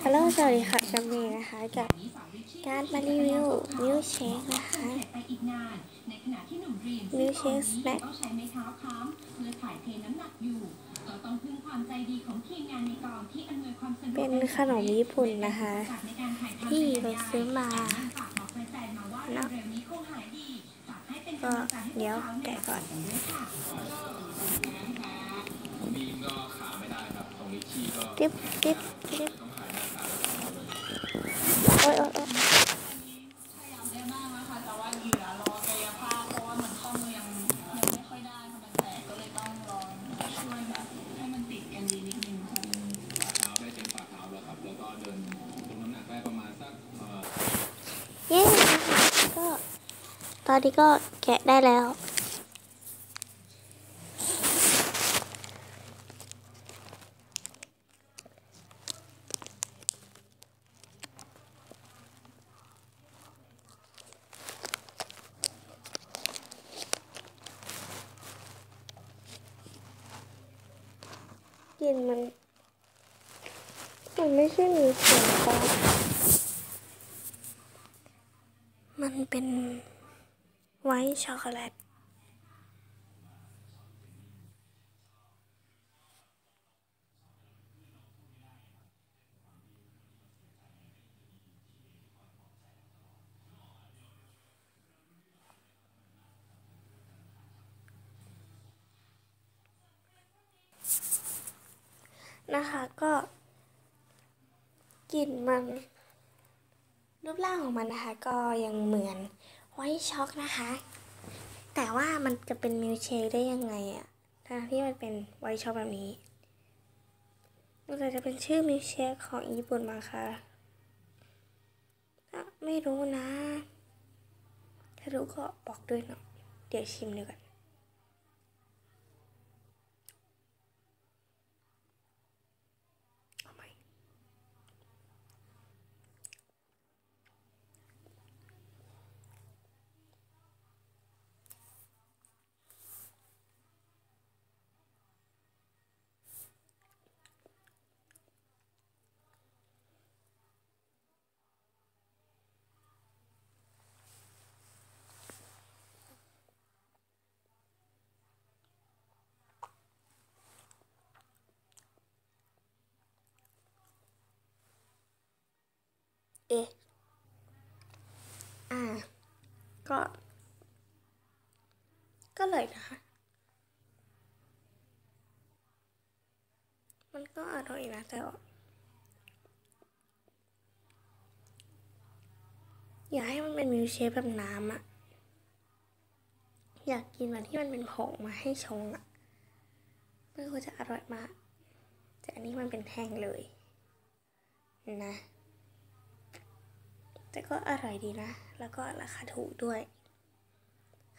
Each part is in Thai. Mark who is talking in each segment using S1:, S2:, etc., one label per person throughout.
S1: ฮัลโหลสวัสดีค่ะกับเมย์นะคะกับการมารีวิวมิลค์เชคนะคะมิลค์เชคสแน็คเป็นขนมญี่ปุ่นนะคะที่ไปซื้อมาเนาะก็เดี๋ยวแกะก่อนติ๊บติ๊บติ๊บโอ๊ยเย้ก็ตอนนี้ก็แกะได้แล้วกลิ่นมันไม่ใช่มีเสียงปะมันเป็นไวท์ช็อกโกแลตนะคะก็กลิ่นมันรูปร่างของมันนะคะก็ยังเหมือนไวท์ช็อกนะคะแต่ว่ามันจะเป็นมิลค์เชคได้ยังไงอะทั้งที่มันเป็นไวท์ช็อกแบบนี้มันจะเป็นชื่อมิลค์เชคของญี่ปุ่นมาค่ะไม่รู้นะถ้ารู้ก็บอกด้วยเนาะเดี๋ยวชิมดีกว่าเอ๊ะก็เลยนะคะมันก็อร่อยนะแต่อยากให้มันเป็นมิลค์เชคแบบน้ำอะอยากกินแบบที่มันเป็นผงมาให้ชงอะมันควรจะอร่อยมากแต่อันนี้มันเป็นแท่งเลยนะแต่ก็อร่อยดีนะแล้วก็ราคาถูกด้วย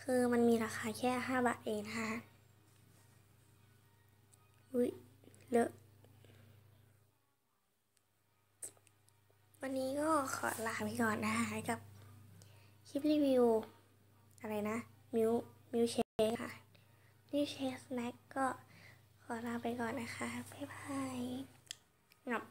S1: คือมันมีราคาแค่5 บาทเองนะคะอุ๊ยเลอะวันนี้ก็ขอลาไปก่อนนะคะกับคลิปรีวิวอะไรนะมิลเชคค่ะมิลเชคสแน็คก็ขอลาไปก่อนนะคะบ๊ายบายงับ